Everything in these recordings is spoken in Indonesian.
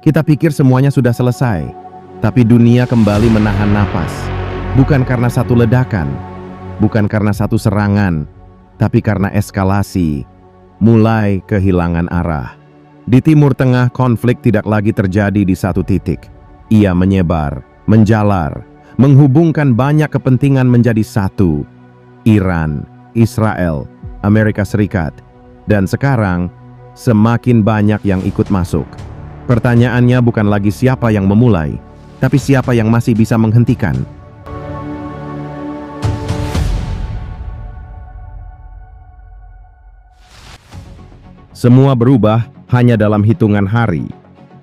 Kita pikir semuanya sudah selesai, tapi dunia kembali menahan napas. Bukan karena satu ledakan, bukan karena satu serangan, tapi karena eskalasi mulai kehilangan arah. Di Timur Tengah, konflik tidak lagi terjadi di satu titik. Ia menyebar, menjalar, menghubungkan banyak kepentingan menjadi satu. Iran, Israel, Amerika Serikat, dan sekarang semakin banyak yang ikut masuk. Pertanyaannya bukan lagi siapa yang memulai, tapi siapa yang masih bisa menghentikan. Semua berubah hanya dalam hitungan hari.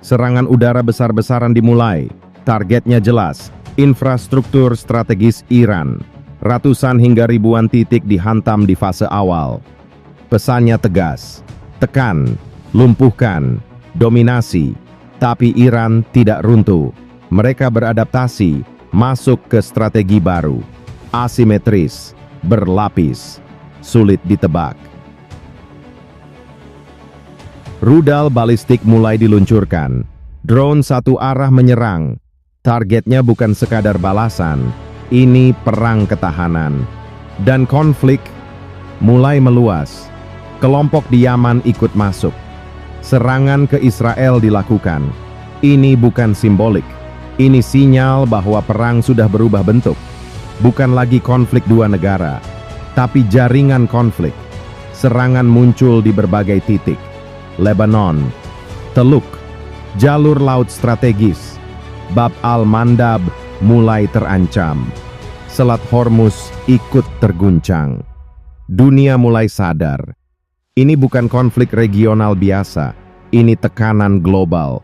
Serangan udara besar-besaran dimulai. Targetnya jelas, infrastruktur strategis Iran. Ratusan hingga ribuan titik dihantam di fase awal. Pesannya tegas, tekan, lumpuhkan, dominasi. Tapi Iran tidak runtuh. Mereka beradaptasi, masuk ke strategi baru. Asimetris, berlapis, sulit ditebak. Rudal balistik mulai diluncurkan. Drone satu arah menyerang. Targetnya bukan sekadar balasan, ini perang ketahanan. Dan konflik mulai meluas. Kelompok di Yaman ikut masuk. Serangan ke Israel dilakukan. Ini bukan simbolik. Ini sinyal bahwa perang sudah berubah bentuk. Bukan lagi konflik dua negara, tapi jaringan konflik. Serangan muncul di berbagai titik. Lebanon, Teluk, jalur laut strategis, Bab al-Mandab mulai terancam. Selat Hormuz ikut terguncang. Dunia mulai sadar. Ini bukan konflik regional biasa, ini tekanan global.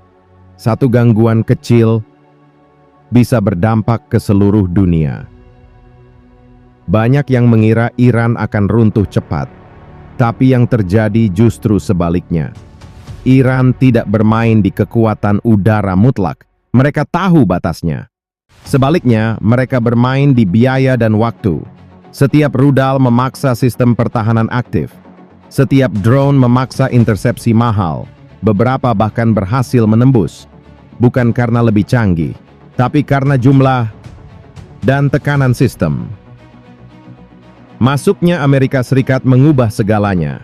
Satu gangguan kecil bisa berdampak ke seluruh dunia. Banyak yang mengira Iran akan runtuh cepat, tapi yang terjadi justru sebaliknya. Iran tidak bermain di kekuatan udara mutlak, mereka tahu batasnya. Sebaliknya, mereka bermain di biaya dan waktu. Setiap rudal memaksa sistem pertahanan aktif. Setiap drone memaksa intersepsi mahal. Beberapa bahkan berhasil menembus. Bukan karena lebih canggih, tapi karena jumlah dan tekanan sistem. Masuknya Amerika Serikat mengubah segalanya.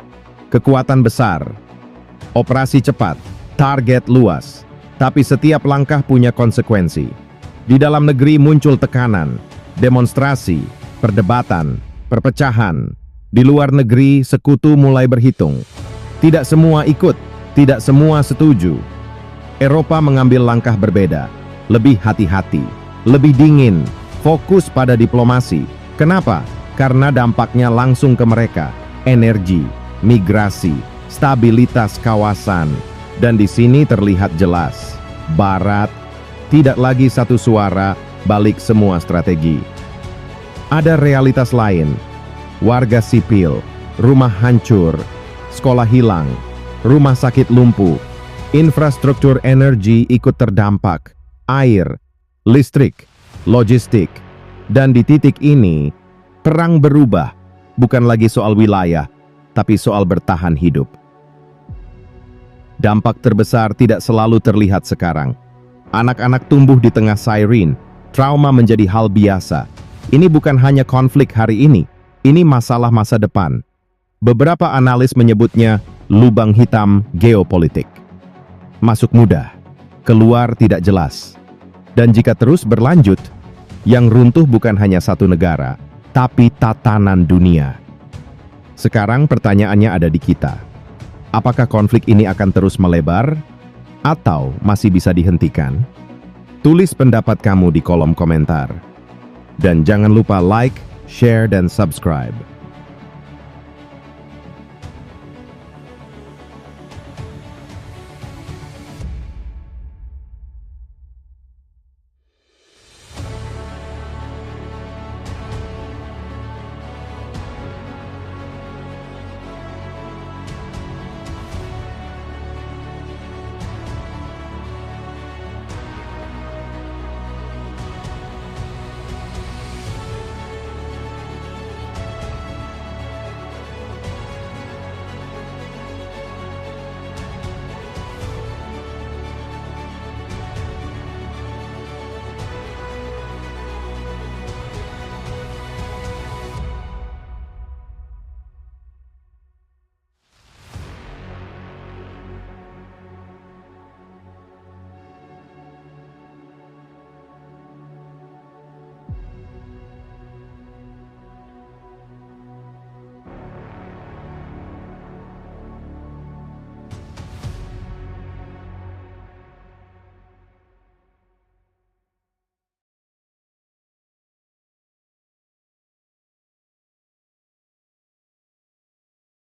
Kekuatan besar, operasi cepat, target luas. Tapi setiap langkah punya konsekuensi. Di dalam negeri muncul tekanan, demonstrasi, perdebatan, perpecahan. Di luar negeri, sekutu mulai berhitung. Tidak semua ikut, tidak semua setuju. Eropa mengambil langkah berbeda, lebih hati-hati, lebih dingin, fokus pada diplomasi. Kenapa? Karena dampaknya langsung ke mereka, energi, migrasi, stabilitas kawasan. Dan di sini terlihat jelas, Barat tidak lagi satu suara balik semua strategi. Ada realitas lain. Warga sipil, rumah hancur, sekolah hilang, rumah sakit lumpuh, infrastruktur energi ikut terdampak, air, listrik, logistik. Dan di titik ini, perang berubah, bukan lagi soal wilayah, tapi soal bertahan hidup. Dampak terbesar tidak selalu terlihat sekarang. Anak-anak tumbuh di tengah siren, trauma menjadi hal biasa. Ini bukan hanya konflik hari ini, ini masalah masa depan. Beberapa analis menyebutnya lubang hitam geopolitik. Masuk mudah, keluar tidak jelas. Dan jika terus berlanjut, yang runtuh bukan hanya satu negara, tapi tatanan dunia. Sekarang pertanyaannya ada di kita. Apakah konflik ini akan terus melebar, atau masih bisa dihentikan? Tulis pendapat kamu di kolom komentar. Dan jangan lupa like, share, dan subscribe.